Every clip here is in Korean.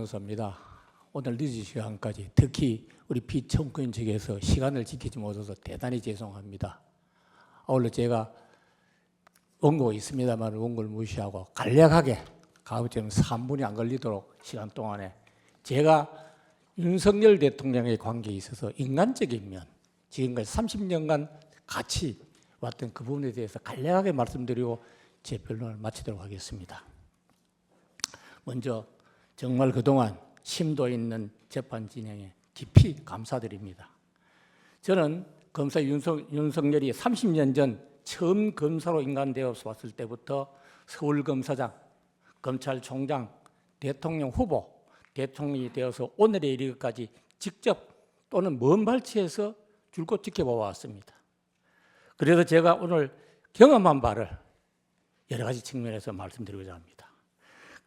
아나운서입니다. 오늘 늦은 시간까지 특히 우리 피청구인 측에서 시간을 지키지 못해서 대단히 죄송합니다. 오늘 제가 원고 있습니다만 원고를 무시하고 간략하게 가급적 3분이 안 걸리도록 시간 동안에 제가 윤석열 대통령의 관계에 있어서 인간적인 면, 지금까지 30년간 같이 왔던 그 부분에 대해서 간략하게 말씀드리고 제 변론을 마치도록 하겠습니다. 먼저 정말 그동안 심도 있는 재판 진행에 깊이 감사드립니다. 저는 검사 윤석열이 30년 전 처음 검사로 인간되어서 왔을 때부터 서울검사장, 검찰총장, 대통령 후보, 대통령이 되어서 오늘에 이르기까지 직접 또는 먼 발치에서 줄곧 지켜보았습니다. 그래서 제가 오늘 경험한 바를 여러 가지 측면에서 말씀드리고자 합니다.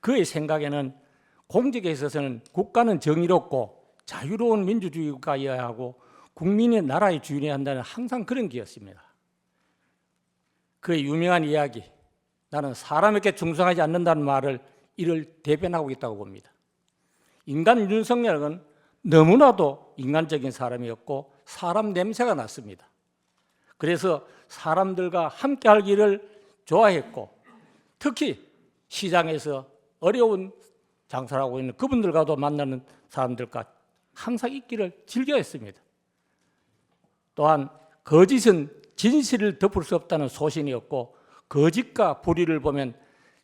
그의 생각에는 공직에 있어서는 국가는 정의롭고 자유로운 민주주의 국가여야 하고 국민이 나라의 주인이 한다는 항상 그런 기였습니다. 그의 유명한 이야기, 나는 사람에게 충성하지 않는다는 말을 이를 대변하고 있다고 봅니다. 인간 윤석열은 너무나도 인간적인 사람이었고 사람 냄새가 났습니다. 그래서 사람들과 함께 하기를 좋아했고 특히 시장에서 어려운 장사를 하고 있는 그분들과도 만나는 사람들과 항상 있기를 즐겨했습니다. 또한 거짓은 진실을 덮을 수 없다는 소신이었고 거짓과 불의를 보면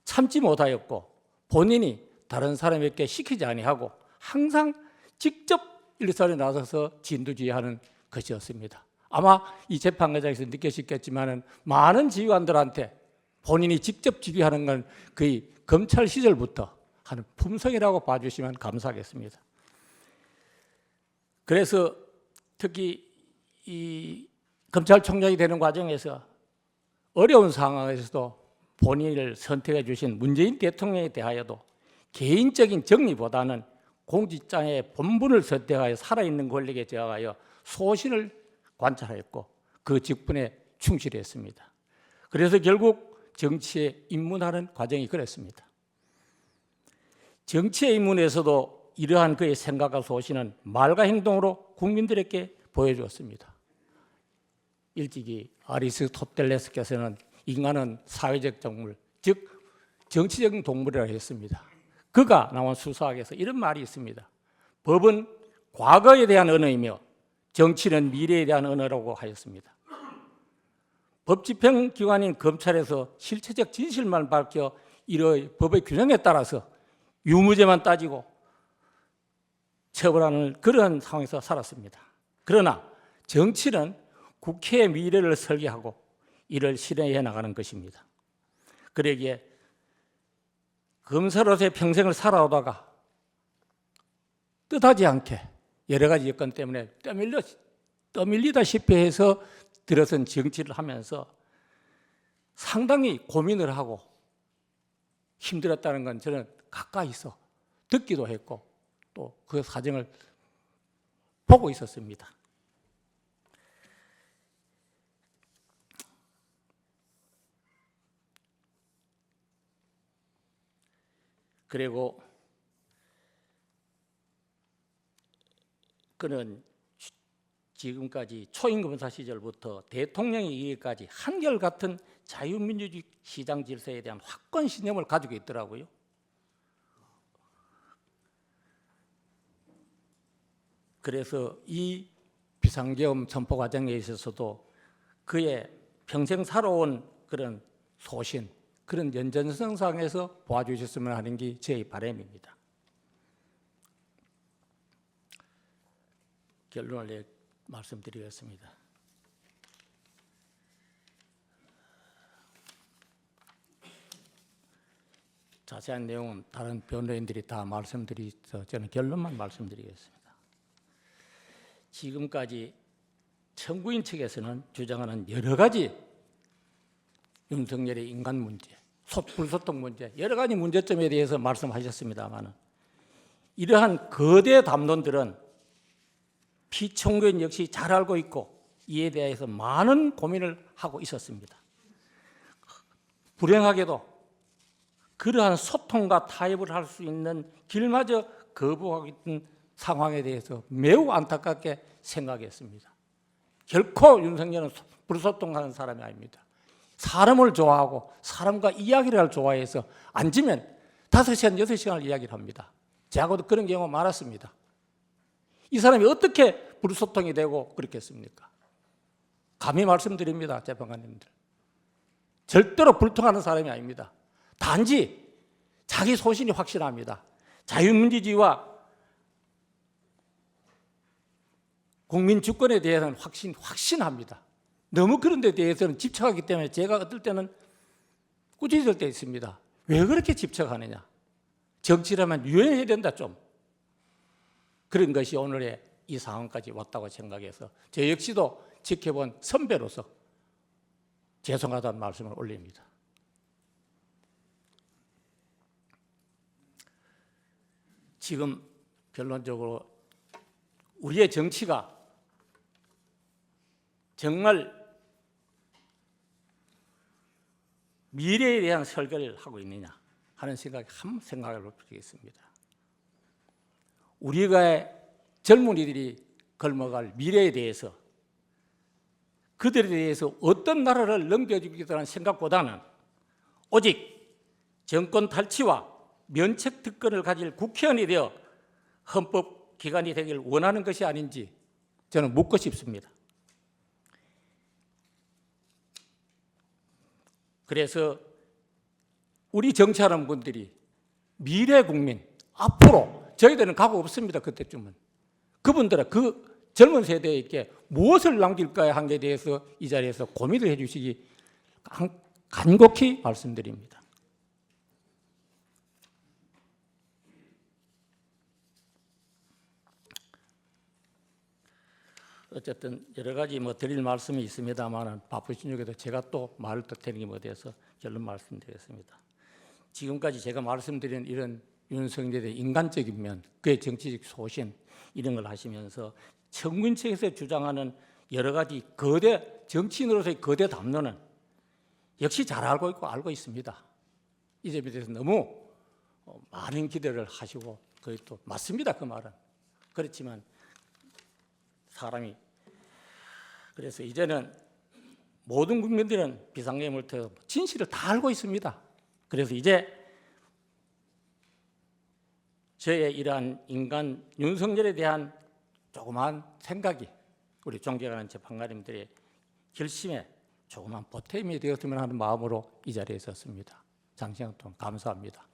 참지 못하였고 본인이 다른 사람에게 시키지 아니하고 항상 직접 일선에 나서서 진두지휘하는 것이었습니다. 아마 이 재판 과정에서 느끼셨겠지만 많은 지휘관들한테 본인이 직접 지휘하는 건 거의 검찰 시절부터 하는 품성이라고 봐주시면 감사하겠습니다. 그래서 특히 이 검찰총장이 되는 과정에서 어려운 상황에서도 본인을 선택해 주신 문재인 대통령에 대하여도 개인적인 정리보다는 공직자의 본분을 선택하여 살아있는 권력에 저하여 소신을 관찰하였고 그 직분에 충실했습니다. 그래서 결국 정치에 입문하는 과정이 그랬습니다. 정치에 입문에서도 이러한 그의 생각과 소신은 말과 행동으로 국민들에게 보여주었습니다. 일찍이 아리스토텔레스께서는 인간은 사회적 동물, 즉 정치적인 동물이라고 했습니다. 그가 나온 수사학에서 이런 말이 있습니다. 법은 과거에 대한 언어이며 정치는 미래에 대한 언어라고 하였습니다. 법집행기관인 검찰에서 실체적 진실만 밝혀 이러한 법의 규정에 따라서 유무죄만 따지고 처벌하는 그런 상황에서 살았습니다. 그러나 정치는 국회의 미래를 설계하고 이를 실행해 나가는 것입니다. 그러기에 검사로서의 평생을 살아오다가 뜻하지 않게 여러 가지 여건 때문에 떠밀리다시피 해서 들어선 정치를 하면서 상당히 고민을 하고 힘들었다는 건 저는 가까이서 듣기도 했고 또 그 사정을 보고 있었습니다. 그리고 그는 지금까지 초임검사 시절부터 대통령이 이기까지 한결같은 자유민주주의 시장 질서에 대한 확고한 신념을 가지고 있더라고요. 그래서 이 비상계엄 선포 과정에 있어서도 그의 평생 살아온 그런 소신, 그런 연전선상에서 보아주셨으면 하는 게 제 바람입니다. 결론을 말씀드리겠습니다. 자세한 내용은 다른 변호인들이 다 말씀드려서 저는 결론만 말씀드리겠습니다. 지금까지 청구인 측에서는 주장하는 여러 가지 윤석열의 인간 문제, 불소통 문제, 여러 가지 문제점에 대해서 말씀하셨습니다만 이러한 거대 담론들은 피청구인 역시 잘 알고 있고 이에 대해서 많은 고민을 하고 있었습니다. 불행하게도 그러한 소통과 타협을 할 수 있는 길마저 거부하고 있던 상황에 대해서 매우 안타깝게 생각했습니다. 결코 윤석열은 불소통하는 사람이 아닙니다. 사람을 좋아하고 사람과 이야기를 좋아해서 앉으면 5시간, 6시간을 이야기를 합니다. 저하고도 그런 경우가 많았습니다. 이 사람이 어떻게 불소통이 되고 그렇겠습니까? 감히 말씀드립니다, 재판관님들. 절대로 불통하는 사람이 아닙니다. 단지 자기 소신이 확실합니다. 자유민주주의와 국민 주권에 대해서는 확신합니다. 너무 그런 데 대해서는 집착하기 때문에 제가 어떨 때는 꾸짖을 때 있습니다. 왜 그렇게 집착하느냐? 정치라면 유연해야 된다 좀. 그런 것이 오늘의 이 상황까지 왔다고 생각해서 저 역시도 지켜본 선배로서 죄송하다는 말씀을 올립니다. 지금 결론적으로 우리의 정치가 정말 미래에 대한 설계를 하고 있느냐 하는 생각이 한 생각을 해보겠습니다. 우리가 젊은이들이 걸어갈 미래에 대해서 그들에 대해서 어떤 나라를 넘겨주겠다는 생각보다는 오직 정권 탈취와 면책 특권을 가질 국회의원이 되어 헌법기관이 되기를 원하는 것이 아닌지 저는 묻고 싶습니다. 그래서 우리 정치하는 분들이 미래 국민, 앞으로 저희들은 각오 없습니다. 그때쯤은. 그분들은 그 젊은 세대에게 무엇을 남길까 하는 데 대해서 이 자리에서 고민을 해 주시기 간곡히 말씀드립니다. 어쨌든 여러 가지 드릴 말씀이 있습니다만 바쁘신 중에도 제가 또 말을 터뜨리기 못해서 결론 말씀드리겠습니다. 지금까지 제가 말씀드린 이런 윤석열의 인간적인 면, 그의 정치적 소신 이런 걸 하시면서 청문책에서 주장하는 여러 가지 거대 정치인으로서의 거대 담론은 역시 잘 알고 있습니다. 이 점에 대해서 너무 많은 기대를 하시고 그게 또 맞습니다. 그 말은. 그렇지만 사람이 그래서 이제는 모든 국민들은 비상계엄을 통해서 진실을 다 알고 있습니다. 그래서 이제 저의 이러한 인간 윤석열에 대한 조그만 생각이 우리 존경하는 재판관님들의 결심에 조그만 보탬이 되었으면 하는 마음으로 이 자리에 섰습니다. 장시간 동안 감사합니다.